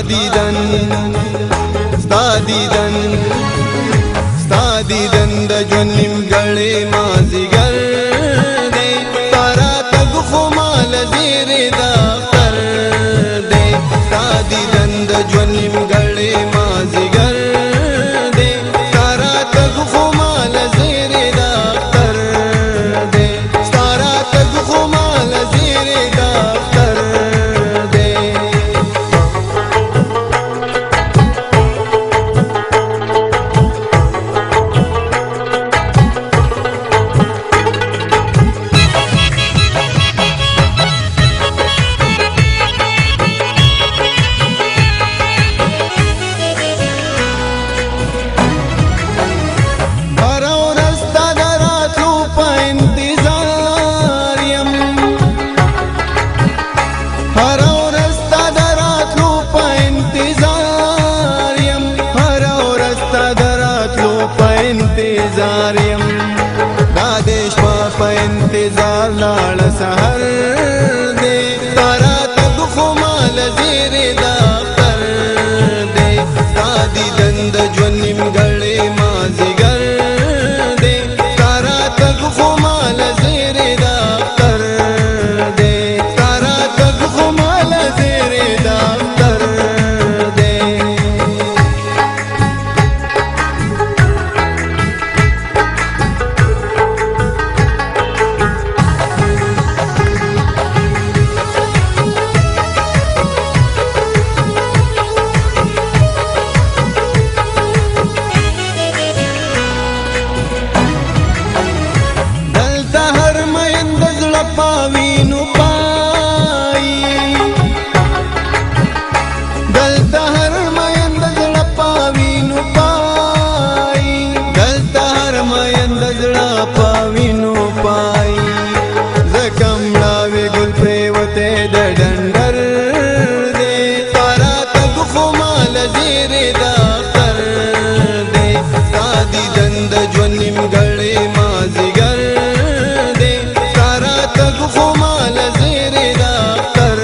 دیدن ستا دیدن ستا دیدن د ژوند نیمګړی مازدیګر دی ستا راتګ خو مال زیری د اختر دی ستا دیدن د ژوند نیمګړی مازدیګر دی ستا راتګ خو مال زیری د اختر دی ستا راتګ خو مال زیری د اختر دی انتظار یم دا دیش په انتظار لاړ سحر دی تارا تک خو مال زیری د اختر دی ستا دیدن د ژوند نیمګړی مازدیګر دی تارا تک خو مال زیری د اختر دی تارا تک خو مال زیری د اختر دی پاوینو پای دلته هر مین د زړه پاوینو پای دلته هر مین د زړه پاوینو پای زکم لاوی ګل پریوته د ډنډر دی تارا تک خو مال زیری د اختر دی ستا دیدن د ژوند نیمګړی مازدیګر تک خو مال زیری د اختر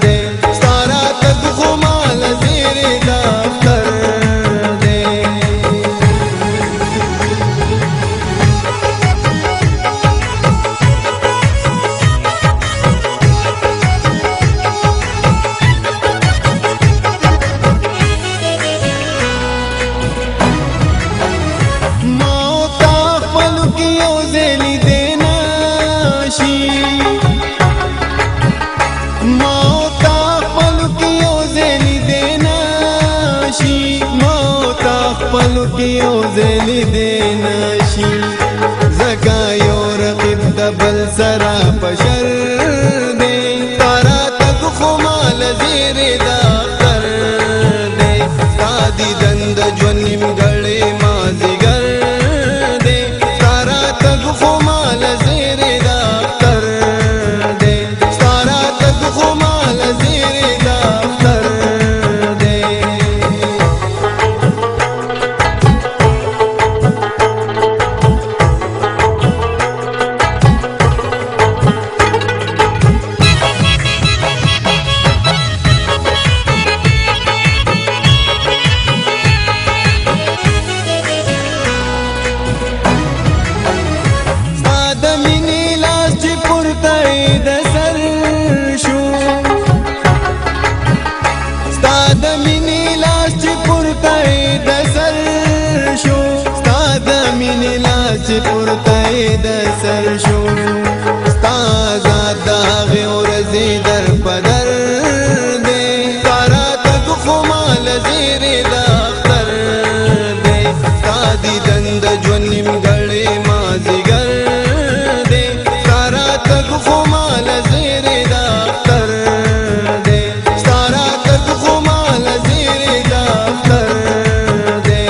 دی ستا تک خو مال زیری د اختر دی ما تا خپل کې یو ځلی دینا موتا خپلو کې یو ځلی دینا شي موتا خپلو کې یو ځلی دینا شي زکه یو رقیب د بل سره په شر دی تارا تک خو مال زیری د اختر دی ستا دیدن د ژوند نیمګړی مازدیګر دی تارا تک خو مال زیری د اختر دی ستا تک خو مال زیری د اختر دی پورته د سر شو ستا ذات د هغې ورځې در په در دی تارا تک خو مال زیری د اختر دی ستا دیدن د ژوند نیمګړی مازدیګر دی تارا تک خو مال زیری د اختر دی ستا تک خو مال زیری د اختر دی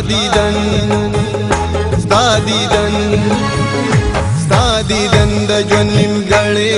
دیدن ستا دیدن د ژوند نیمګړی